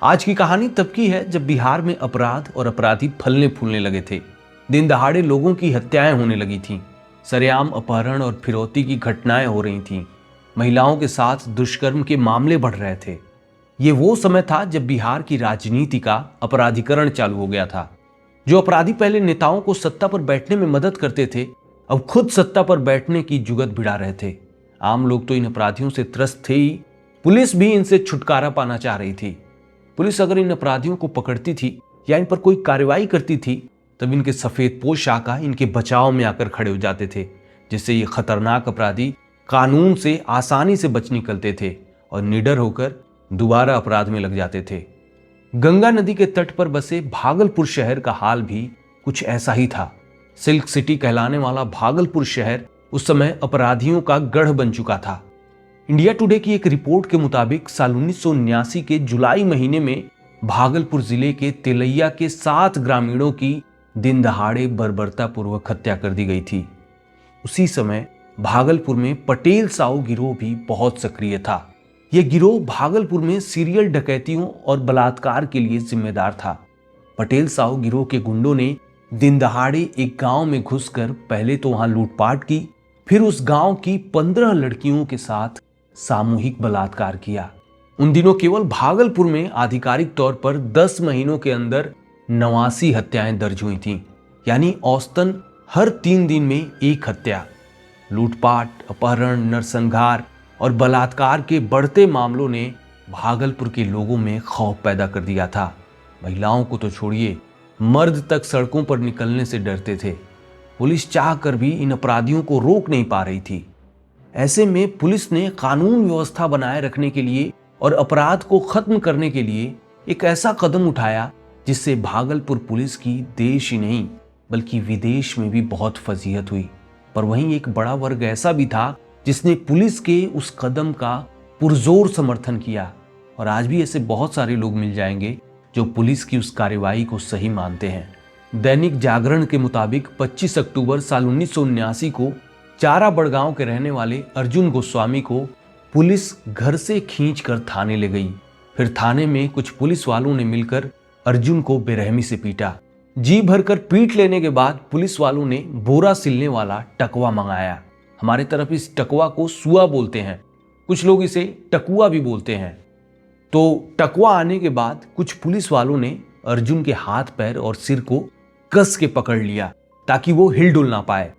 आज की कहानी तब की है जब बिहार में अपराध और अपराधी फलने फूलने लगे थे। दिन दहाड़े लोगों की हत्याएं होने लगी थीं। सरेआम अपहरण और फिरौती की घटनाएं हो रही थीं। महिलाओं के साथ दुष्कर्म के मामले बढ़ रहे थे। ये वो समय था जब बिहार की राजनीति का अपराधीकरण चालू हो गया था। जो अपराधी पहले नेताओं को सत्ता पर बैठने में मदद करते थे, अब खुद सत्ता पर बैठने की जुगत भिड़ा रहे थे। आम लोग तो इन अपराधियों से त्रस्त थे ही, पुलिस भी इनसे छुटकारा पाना चाह रही थी। पुलिस अगर इन अपराधियों को पकड़ती थी या इन पर कोई कार्रवाई करती थी, तब इनके सफेद पोश शाखा इनके बचाव में आकर खड़े हो जाते थे, जिससे ये खतरनाक अपराधी कानून से आसानी से बच निकलते थे और निडर होकर दोबारा अपराध में लग जाते थे। गंगा नदी के तट पर बसे भागलपुर शहर का हाल भी कुछ ऐसा ही था। सिल्क सिटी कहलाने वाला भागलपुर शहर उस समय अपराधियों का गढ़ बन चुका था। इंडिया टुडे की एक रिपोर्ट के मुताबिक साल 1979 के जुलाई महीने में भागलपुर जिले के तेलैया के 7 ग्रामीणों की दिन दहाड़े बर्बरतापूर्वक हत्या कर दी गई थी। उसी समय भागलपुर में पटेल साहू गिरोह भी बहुत सक्रिय था। यह गिरोह भागलपुर में सीरियल डकैतियों और बलात्कार के लिए जिम्मेदार था। पटेल साहू गिरोह के गुंडों ने दिन दहाड़े एक गांव में घुसकर पहले तो वहां लूटपाट की, फिर उस गांव की 15 लड़कियों के साथ सामूहिक बलात्कार किया। उन दिनों केवल भागलपुर में आधिकारिक तौर पर 10 महीनों के अंदर 89 हत्याएं दर्ज हुई थीं, यानी औसतन हर 3 दिन में एक हत्या। लूटपाट, अपहरण, नरसंहार और बलात्कार के बढ़ते मामलों ने भागलपुर के लोगों में खौफ पैदा कर दिया था। महिलाओं को तो छोड़िए, मर्द तक सड़कों पर निकलने से डरते थे। पुलिस चाहकर भी इन अपराधियों को रोक नहीं पा रही थी। ऐसे में पुलिस ने कानून व्यवस्था बनाए रखने के लिए और अपराध को खत्म करने के लिए एक ऐसा कदम उठाया जिससे भागलपुर पुलिस की देश ही नहीं बल्कि विदेश में भी बहुत फजीहत हुई। पर वहीं एक बड़ा वर्ग ऐसा भी था जिसने पुलिस के उस कदम का पुरजोर समर्थन किया, और आज भी ऐसे बहुत सारे लोग मिल जाएंगे जो पुलिस की उस कार्रवाई को सही मानते हैं। दैनिक जागरण के मुताबिक 25 अक्टूबर साल 1979 को चारा बड़गांव के रहने वाले अर्जुन गोस्वामी को पुलिस घर से खींचकर थाने ले गई। फिर थाने में कुछ पुलिस वालों ने मिलकर अर्जुन को बेरहमी से पीटा। जी भरकर पीट लेने के बाद पुलिस वालों ने बोरा सिलने वाला टकवा मंगाया। हमारे तरफ इस टकवा को सुआ बोलते हैं, कुछ लोग इसे टकुआ भी बोलते हैं। तो टकवा आने के बाद कुछ पुलिस वालों ने अर्जुन के हाथ पैर और सिर को कस के पकड़ लिया ताकि वो हिल डुल ना पाए।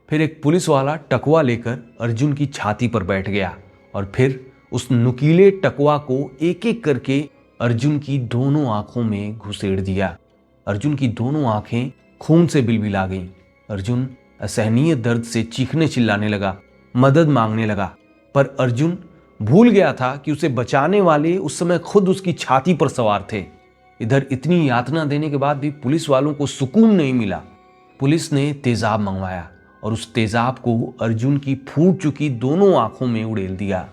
फिर एक पुलिस वाला टकवा लेकर अर्जुन की छाती पर बैठ गया और फिर उस नुकीले टकवा को एक एक करके अर्जुन की दोनों आंखों में घुसेड़ दिया। अर्जुन की दोनों आंखें खून से बिलबिला गईं। अर्जुन असहनीय दर्द से चीखने चिल्लाने लगा, मदद मांगने लगा, पर अर्जुन भूल गया था कि उसे बचाने वाले उस समय खुद उसकी छाती पर सवार थे। इधर इतनी यातना देने के बाद भी पुलिस वालों को सुकून नहीं मिला। पुलिस ने तेजाब मंगवाया और उस तेजाब को अर्जुन की फूट चुकी दोनों आंखों में उड़ेल दिया।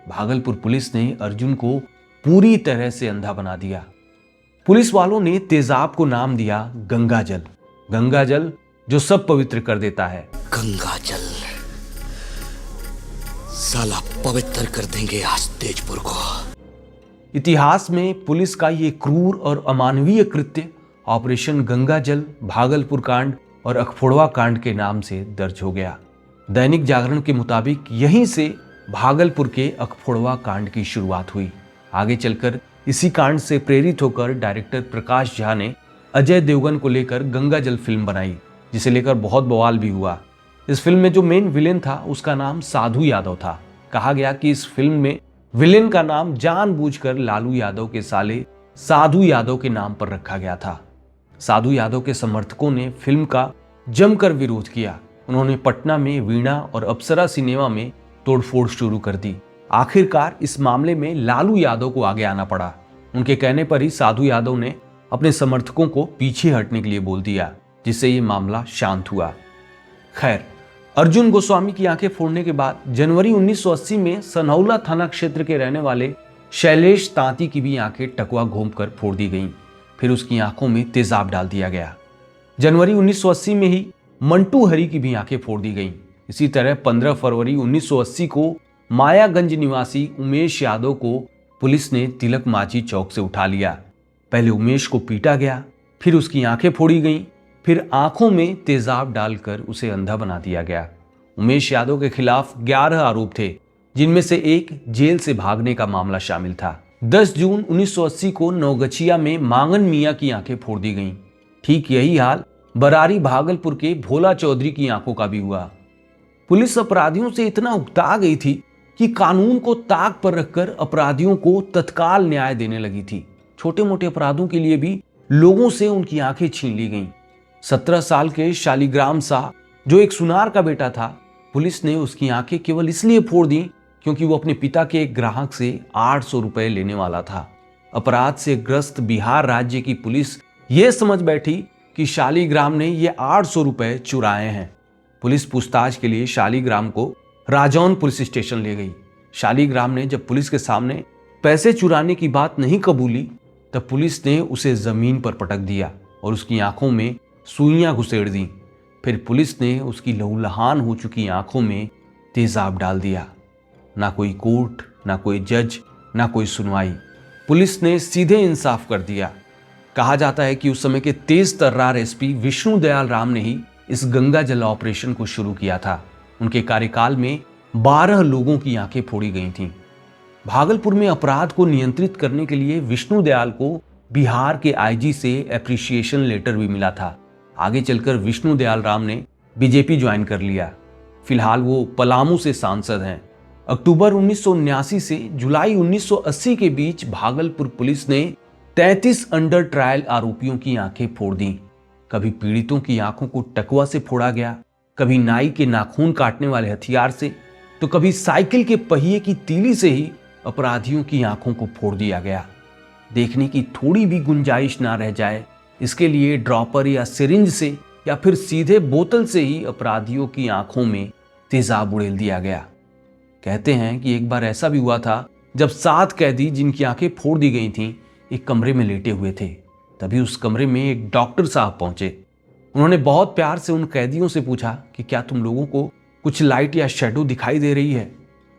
भागलपुर पुलिस ने अर्जुन को पूरी तरह से अंधा बना दिया। पुलिस वालों ने तेजाब को नाम दिया गंगा जल। गंगा जल जो सब पवित्र कर देता है। गंगा जल साला पवित्र कर देंगे आज तेजपुर को। इतिहास में पुलिस का ये क्रूर और अमानवीय कृत्य ऑपरेशन गंगा जल, भागलपुर कांड और अखफोड़वा कांड के नाम से दर्ज हो गया। दैनिक जागरण के मुताबिक यहीं से भागलपुर के अखफोड़वा कांड की शुरुआत हुई। आगे चलकर इसी कांड से प्रेरित होकर डायरेक्टर प्रकाश झा ने अजय देवगन को लेकर गंगा जल फिल्म बनाई, जिसे लेकर बहुत बवाल भी हुआ। इस फिल्म में जो मेन विलेन था उसका नाम साधु यादव था। कहा गया कि इस फिल्म में विलेन का नाम जानबूझकर लालू यादव के साले साधु यादव के नाम पर रखा गया था। साधु यादव के समर्थकों ने फिल्म का जमकर विरोध किया। उन्होंने पटना में वीणा और अप्सरा सिनेमा में तोड़फोड़ शुरू कर दी। आखिरकार इस मामले में लालू यादव को आगे आना पड़ा। उनके कहने पर ही साधु यादव ने अपने समर्थकों को पीछे हटने के लिए बोल दिया, जिससे ये मामला शांत हुआ। खैर, अर्जुन गोस्वामी की आंखें फोड़ने के बाद जनवरी 1980 में सनौला थाना क्षेत्र के रहने वाले शैलेश तांती की भी आंखें टकवा घूमकर फोड़ दी गईं। फिर उसकी आंखों में तेजाब डाल दिया गया। जनवरी 1980 में ही मंटू हरी की भी आंखें फोड़ दी गईं। इसी तरह 15 फरवरी 1980 को मायागंज निवासी उमेश यादव को पुलिस ने तिलक मांझी चौक से उठा लिया। पहले उमेश को पीटा गया, फिर उसकी आंखें फोड़ी गईं, फिर आंखों में तेजाब डालकर उसे अंधा बना दिया गया। उमेश यादव के खिलाफ 11 आरोप थे, जिनमें से एक जेल से भागने का मामला शामिल था। 10 जून 1980 को नौगछिया में मांगन मियां की आंखें फोड़ दी गईं। ठीक यही हाल बरारी भागलपुर के भोला चौधरी की आंखों का भी हुआ। पुलिस अपराधियों से इतना उकता गई थी कि कानून को ताक पर रखकर अपराधियों को तत्काल न्याय देने लगी थी। छोटे मोटे अपराधों के लिए भी लोगों से उनकी आंखें छीन ली गईं। 17 साल के शालिग्राम शाह, जो एक सुनार का बेटा था, पुलिस ने उसकी आंखें केवल इसलिए फोड़ दी क्योंकि वो अपने पिता के एक ग्राहक से 800 रुपए लेने वाला था। अपराध से ग्रस्त बिहार राज्य की पुलिस ये समझ बैठी कि शालिग्राम ने ये 800 रुपए चुराए हैं। पुलिस पूछताछ के लिए शालिग्राम को राजौन पुलिस स्टेशन ले गई। शालिग्राम ने जब पुलिस के सामने पैसे चुराने की बात नहीं कबूली, तब पुलिस ने उसे जमीन पर पटक दिया और उसकी आंखों में सुइयां घुसेड़ दी। फिर पुलिस ने उसकी लहूलुहान हो चुकी आंखों में तेजाब डाल दिया। ना कोई कोर्ट, ना कोई जज, ना कोई सुनवाई। पुलिस ने सीधे इंसाफ कर दिया। कहा जाता है कि उस समय के तेज तर्रार एसपी विष्णु दयाल राम ने ही इस गंगा जल ऑपरेशन को शुरू किया था। उनके कार्यकाल में 12 लोगों की आंखें फोड़ी गई थीं। भागलपुर में अपराध को नियंत्रित करने के लिए विष्णु दयाल को बिहार के आईजी से एप्रिसिएशन लेटर भी मिला था। आगे चलकर विष्णु दयाल राम ने बीजेपी ज्वाइन कर लिया। फिलहाल वो पलामू से सांसद हैं। अक्टूबर 1979 से जुलाई 1980 के बीच भागलपुर पुलिस ने 33 अंडर ट्रायल आरोपियों की आंखें फोड़ दी। कभी पीड़ितों की आंखों को टकुआ से फोड़ा गया, कभी नाई के नाखून काटने वाले हथियार से, तो कभी साइकिल के पहिए की तीली से ही अपराधियों की आंखों को फोड़ दिया गया। देखने की थोड़ी भी गुंजाइश ना रह जाए, इसके लिए ड्रॉपर या सिरिंज से या फिर सीधे बोतल से ही अपराधियों की आंखों में तेजाब उड़ेल दिया गया। कहते हैं कि एक बार ऐसा भी हुआ था जब 7 कैदी जिनकी आंखें फोड़ दी गई थीं एक कमरे में लेटे हुए थे। तभी उस कमरे में एक डॉक्टर साहब पहुंचे। उन्होंने बहुत प्यार से उन कैदियों से पूछा कि क्या तुम लोगों को कुछ लाइट या शैडो दिखाई दे रही है।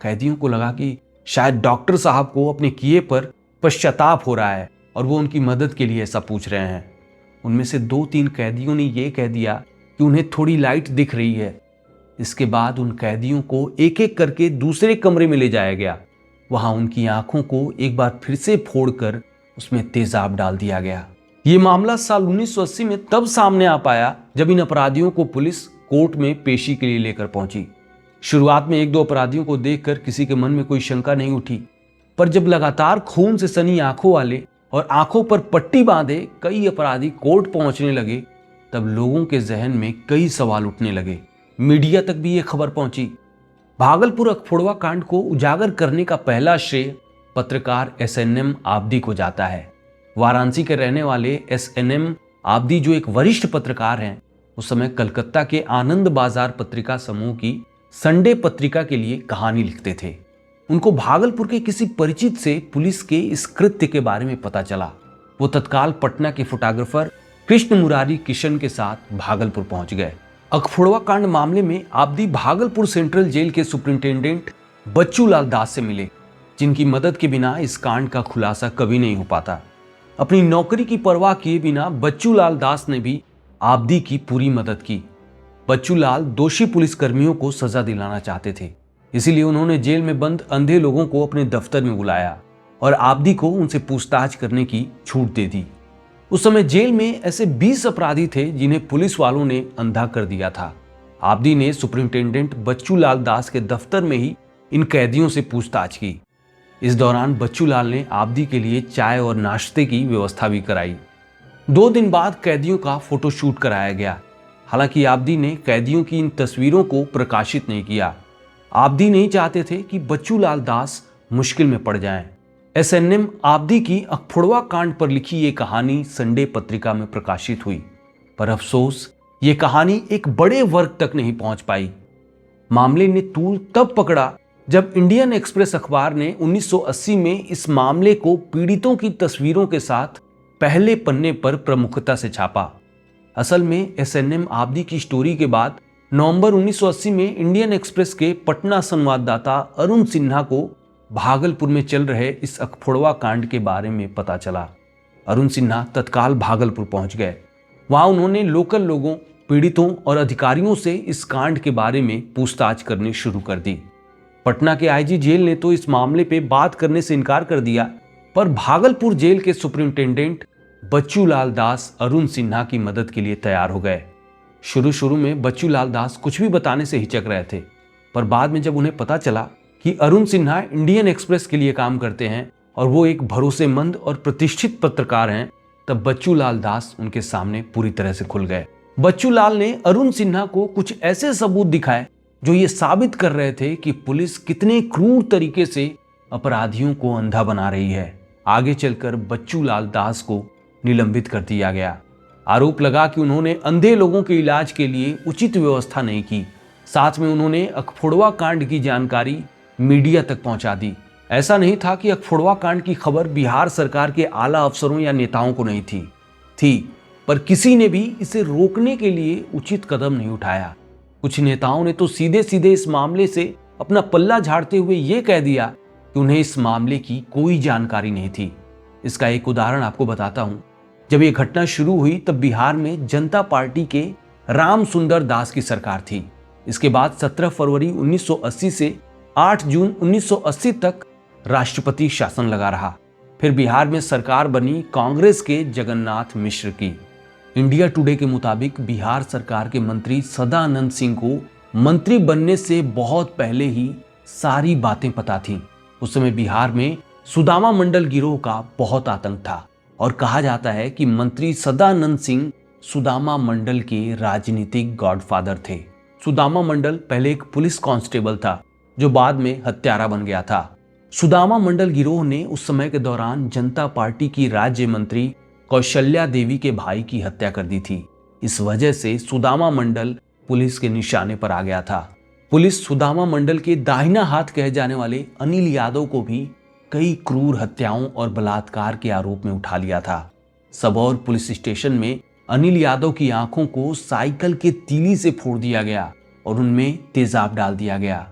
कैदियों को लगा कि शायद डॉक्टर साहब को अपने किए पर पश्चाताप हो रहा है और वो उनकी मदद के लिए ऐसा पूछ रहे हैं। उनमें से 2-3 कैदियों ने यह कह दिया कि उन्हें थोड़ी लाइट दिख रही है। इसके बाद उन कैदियों को एक एक करके दूसरे कमरे में ले जाया गया। वहां उनकी आंखों को एक बार फिर से फोड़कर उसमें तेजाब डाल दिया गया। ये मामला साल 1980 में तब सामने आ पाया जब इन अपराधियों को पुलिस कोर्ट में पेशी के लिए लेकर पहुंची। शुरुआत में 1-2 अपराधियों को देखकर किसी के मन में कोई शंका नहीं उठी, पर जब लगातार खून से सनी आंखों वाले और आंखों पर पट्टी बांधे कई अपराधी कोर्ट पहुंचने लगे, तब लोगों के जहन में कई सवाल उठने लगे। मीडिया तक भी ये खबर पहुंची। भागलपुर अखफोड़वा कांड को उजागर करने का पहला श्रेय पत्रकार SNM आब्दी को जाता है। वाराणसी के रहने वाले SNM आब्दी, जो एक वरिष्ठ पत्रकार हैं, उस समय कलकत्ता के आनंद बाजार पत्रिका समूह की संडे पत्रिका के लिए कहानी लिखते थे। उनको भागलपुर के किसी परिचित से पुलिस के इस कृत्य के बारे में पता चला। वो तत्काल पटना के फोटोग्राफर कृष्ण मुरारी किशन के साथ भागलपुर पहुंच गए। अखफोड़वा कांड मामले में आब्दी भागलपुर सेंट्रल जेल के सुपरिंटेंडेंट बच्चू लाल दास से मिले, जिनकी मदद के बिना इस कांड का खुलासा कभी नहीं हो पाता। अपनी नौकरी की परवाह किए बिना बच्चू लाल दास ने भी आब्दी की पूरी मदद की। बच्चू लाल दोषी पुलिसकर्मियों को सजा दिलाना चाहते थे, इसीलिए उन्होंने जेल में बंद अंधे लोगों को अपने दफ्तर में बुलाया और आब्दी को उनसे पूछताछ करने की छूट दे दी। उस समय जेल में ऐसे 20 अपराधी थे जिन्हें पुलिस वालों ने अंधा कर दिया था। आब्दी ने सुपरिंटेंडेंट बच्चू लाल दास के दफ्तर में ही इन कैदियों से पूछताछ की। इस दौरान बच्चू लाल ने आब्दी के लिए चाय और नाश्ते की व्यवस्था भी कराई। 2 दिन बाद कैदियों का फोटोशूट कराया गया। हालांकि आब्दी ने कैदियों की इन तस्वीरों को प्रकाशित नहीं किया। आब्दी नहीं चाहते थे कि बच्चू लाल दास मुश्किल में पड़ जाएं। SNM आब्दी की अखफोड़वा कांड पर लिखी ये कहानी संडे पत्रिका में प्रकाशित हुई, पर अफसोस ये कहानी एक बड़े वर्ग तक नहीं पहुंच पाई। मामले ने तूल तब पकड़ा जब इंडियन एक्सप्रेस अखबार ने 1980 में इस मामले को पीड़ितों की तस्वीरों के साथ पहले पन्ने पर प्रमुखता से छापा। असल में SNM आब्दी की स्टोरी के बाद नवंबर 1980 में इंडियन एक्सप्रेस के पटना संवाददाता अरुण सिन्हा को भागलपुर में चल रहे इस अखफोड़वा कांड के बारे में पता चला। अरुण सिन्हा तत्काल भागलपुर पहुंच गए। वहां उन्होंने लोकल लोगों, पीड़ितों और अधिकारियों से इस कांड के बारे में पूछताछ करनी शुरू कर दी। पटना के आईजी जेल ने तो इस मामले पे बात करने से इनकार कर दिया, पर भागलपुर जेल के सुपरिंटेंडेंट बच्चू लाल दास अरुण सिन्हा की मदद के लिए तैयार हो गए। शुरू में बच्चू लाल दास कुछ भी बताने से हिचक रहे थे, पर बाद में जब उन्हें पता चला कि अरुण सिन्हा इंडियन एक्सप्रेस के लिए काम करते हैं और वो एक भरोसेमंद और प्रतिष्ठित पत्रकार हैं, तब बच्चू लाल दास उनके सामने पूरी तरह से खुल गए। बच्चू लाल ने अरुण सिन्हा को कुछ ऐसे सबूत दिखाए जो ये साबित कर रहे थे कि पुलिस कितने क्रूर तरीके से अपराधियों को अंधा बना रही है। आगे चलकर बच्चू लाल दास को निलंबित कर दिया गया। आरोप लगा कि उन्होंने अंधे लोगों के इलाज के लिए उचित व्यवस्था नहीं की। साथ में उन्होंने अखफोड़वा कांड की जानकारी मीडिया तक पहुंचा दी। ऐसा नहीं था कि अखफोड़वा कांड की खबर बिहार सरकार के आला अफसरों या नेताओं को नहीं थी, पर किसी ने भी इसे रोकने के लिए उचित कदम नहीं उठाया। कुछ नेताओं ने तो सीधे सीधे इस मामले से अपना पल्ला झाड़ते हुए ये कह दिया कि उन्हें इस मामले की कोई जानकारी नहीं थी। इसका एक उदाहरण आपको बताता हूं। जब यह घटना शुरू हुई तब बिहार में जनता पार्टी के राम सुंदर दास की सरकार थी। इसके बाद 17 फरवरी 1980 से 8 जून 1980 तक राष्ट्रपति शासन लगा रहा। फिर बिहार में सरकार बनी कांग्रेस के जगन्नाथ मिश्र की। इंडिया टुडे के मुताबिक बिहार सरकार के मंत्री सदानंद सिंह को मंत्री बनने से बहुत पहले ही सारी बातें पता थीं। उस समय बिहार में सुदामा मंडल गिरोह का बहुत आतंक था और कहा जाता है कि मंत्री सदानंद सिंह सुदामा मंडल के राजनीतिक गॉडफादर थे। सुदामा मंडल पहले एक पुलिस कांस्टेबल था जो बाद में हत्यारा बन गया था। सुदामा मंडल गिरोह ने उस समय के दौरान जनता पार्टी की राज्य मंत्री कौशल्या देवी के भाई की हत्या कर दी थी। इस वजह से सुदामा मंडल पुलिस के निशाने पर आ गया था। पुलिस सुदामा मंडल के दाहिना हाथ कहे जाने वाले अनिल यादव को भी कई क्रूर हत्याओं और बलात्कार के आरोप में उठा लिया था। सबौर पुलिस स्टेशन में अनिल यादव की आंखों को साइकिल के तीली से फोड़ दिया गया और उनमें तेजाब डाल दिया गया।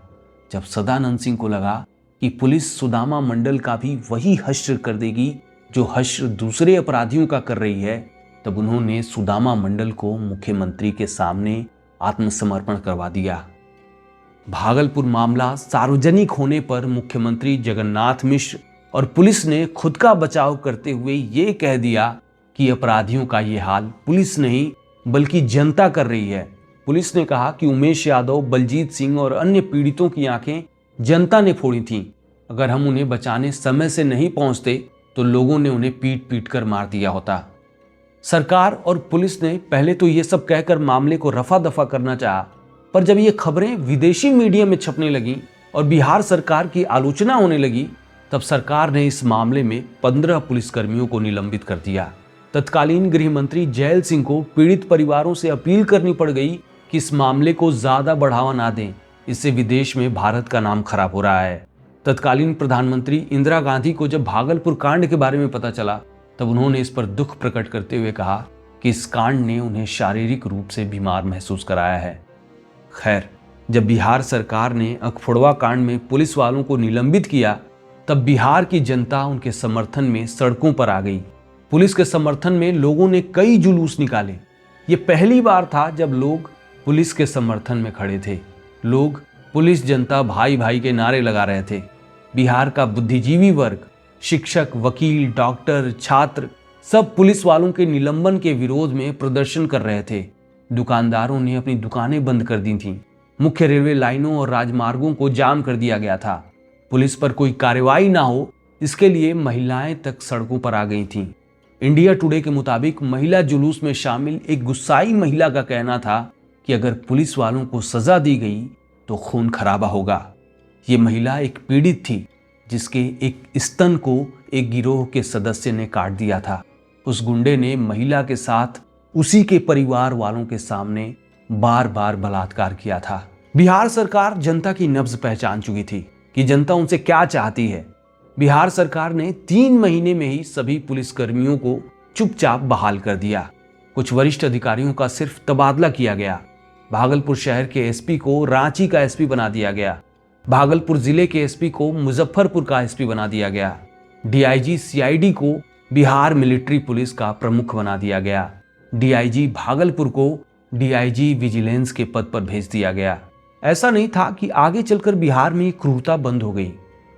जब सदानंद सिंह को लगा कि पुलिस सुदामा मंडल का भी वही हश्र कर देगी जो हश्र दूसरे अपराधियों का कर रही है, तब उन्होंने सुदामा मंडल को मुख्यमंत्री के सामने आत्मसमर्पण करवा दिया। भागलपुर मामला सार्वजनिक होने पर मुख्यमंत्री जगन्नाथ मिश्र और पुलिस ने खुद का बचाव करते हुए ये कह दिया कि अपराधियों का ये हाल पुलिस नहीं बल्कि जनता कर रही है। पुलिस ने कहा कि उमेश यादव, बलजीत सिंह और अन्य पीड़ितों की आंखें जनता ने फोड़ी थीं। अगर हम उन्हें बचाने समय से नहीं पहुंचते तो लोगों ने उन्हें पीट पीट कर मार दिया होता। सरकार और पुलिस ने पहले तो ये सब कहकर मामले को रफा दफा करना चाहा, पर जब ये खबरें विदेशी मीडिया में छपने लगीं और बिहार सरकार की आलोचना होने लगी, तब सरकार ने इस मामले में 15 पुलिसकर्मियों को निलंबित कर दिया। तत्कालीन गृह मंत्री जैल सिंह को पीड़ित परिवारों से अपील करनी पड़ गई कि इस मामले को ज्यादा बढ़ावा ना दें, इससे विदेश में भारत का नाम खराब हो रहा है। तत्कालीन प्रधानमंत्री इंदिरा गांधी को जब भागलपुर कांड के बारे में पता चला, तब उन्होंने इस पर दुख प्रकट करते हुए कहा कि इस कांड ने उन्हें शारीरिक रूप से बीमार महसूस कराया है। खैर, जब बिहार सरकार ने अखफोड़वा कांड में पुलिस वालों को निलंबित किया, तब बिहार की जनता उनके समर्थन में सड़कों पर आ गई। पुलिस के समर्थन में लोगों ने कई जुलूस निकाले। ये पहली बार था जब लोग पुलिस के समर्थन में खड़े थे। लोग पुलिस जनता भाई भाई के नारे लगा रहे थे। बिहार का बुद्धिजीवी वर्ग, शिक्षक, वकील, डॉक्टर, छात्र सब पुलिस वालों के निलंबन के विरोध में प्रदर्शन कर रहे थे। दुकानदारों ने अपनी दुकानें बंद कर दी थीं। मुख्य रेलवे लाइनों और राजमार्गों को जाम कर दिया गया था। पुलिस पर कोई कार्रवाई ना हो, इसके लिए महिलाएं तक सड़कों पर आ गई थीं। इंडिया टुडे के मुताबिक महिला जुलूस में शामिल एक गुस्साई महिला का कहना था कि अगर पुलिस वालों को सजा दी गई तो खून खराबा होगा। ये महिला एक पीड़ित थी जिसके एक स्तन को एक गिरोह के सदस्य ने काट दिया था। उस गुंडे ने महिला के साथ उसी के परिवार वालों के सामने बार बार बलात्कार किया था। बिहार सरकार जनता की नब्ज पहचान चुकी थी कि जनता उनसे क्या चाहती है। बिहार सरकार ने 3 महीने में ही सभी पुलिसकर्मियों को चुपचाप बहाल कर दिया। कुछ वरिष्ठ अधिकारियों का सिर्फ तबादला किया गया। भागलपुर शहर के एसपी को रांची का एसपी बना दिया गया। भागलपुर जिले के एसपी को मुजफ्फरपुर का एसपी बना दिया गया। डीआईजी सीआईडी को बिहार मिलिट्री पुलिस का प्रमुख बना दिया गया। डीआईजी भागलपुर को डीआईजी विजिलेंस के पद पर भेज दिया गया। ऐसा नहीं था कि आगे चलकर बिहार में क्रूरता बंद हो गई।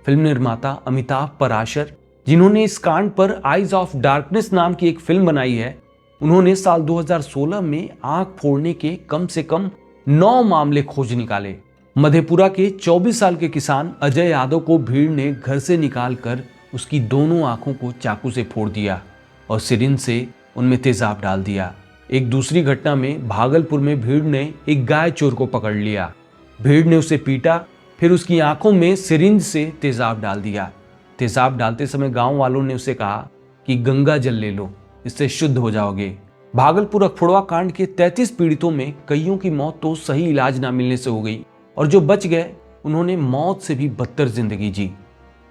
फिल्म निर्माता अमिताभ पराशर, जिन्होंने इस कांड पर आइज ऑफ डार्कनेस नाम की एक फिल्म बनाई है, उन्होंने साल 2016 में आंख फोड़ने के कम से कम 9 मामले खोज निकाले। मधेपुरा के 24 साल के किसान अजय यादव को भीड़ ने घर से निकालकर उसकी दोनों आंखों को चाकू से फोड़ दिया और सिरिंज से उनमें तेजाब डाल दिया। एक दूसरी घटना में भागलपुर में भीड़ ने एक गाय चोर को पकड़ लिया। भीड़ ने उसे पीटा, फिर उसकी आंखों में सिरिंज से तेजाब डाल दिया। तेजाब डालते समय गांव वालों ने उसे कहा कि गंगा जल ले लो, इससे शुद्ध हो जाओगे। भागलपुर अखफोड़वा कांड के 33 पीड़ितों में कईयों की मौत तो सही इलाज न मिलने से हो गई और जो बच गए उन्होंने मौत से भी बदतर जिंदगी जी।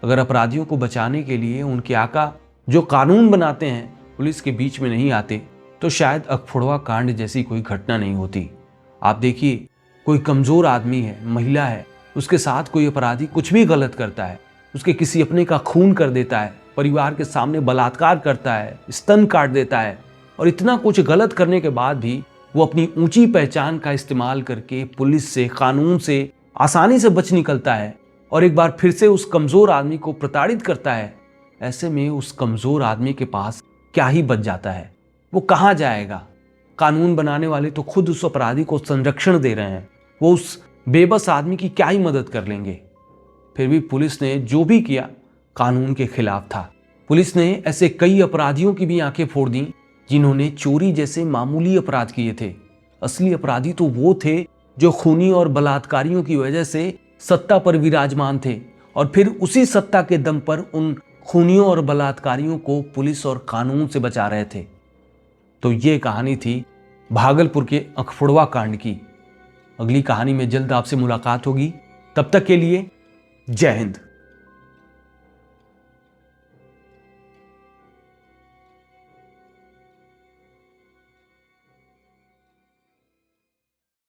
अगर अपराधियों को बचाने के लिए उनके आका जो कानून बनाते हैं पुलिस के बीच में नहीं आते तो शायद अखफोड़वा कांड जैसी कोई घटना नहीं होती। आप देखिए, कोई कमजोर आदमी है, महिला है, उसके साथ कोई अपराधी कुछ भी गलत करता है, उसके किसी अपने का खून कर देता है, परिवार के सामने बलात्कार करता है, स्तन काट देता है और इतना कुछ गलत करने के बाद भी वो अपनी ऊंची पहचान का इस्तेमाल करके पुलिस से, कानून से आसानी से बच निकलता है और एक बार फिर से उस कमजोर आदमी को प्रताड़ित करता है। ऐसे में उस कमजोर आदमी के पास क्या ही बच जाता है, वो कहाँ जाएगा? कानून बनाने वाले तो खुद उस अपराधी को संरक्षण दे रहे हैं, वो उस बेबस आदमी की क्या ही मदद कर लेंगे। फिर भी पुलिस ने जो भी किया कानून के खिलाफ था। पुलिस ने ऐसे कई अपराधियों की भी आंखें फोड़ दी जिन्होंने चोरी जैसे मामूली अपराध किए थे। असली अपराधी तो वो थे जो खूनी और बलात्कारियों की वजह से सत्ता पर विराजमान थे और फिर उसी सत्ता के दम पर उन खूनियों और बलात्कारियों को पुलिस और कानून से बचा रहे थे। तो ये कहानी थी भागलपुर के अखफोड़वा कांड की। अगली कहानी में जल्द आपसे मुलाकात होगी। तब तक के लिए जय हिंद।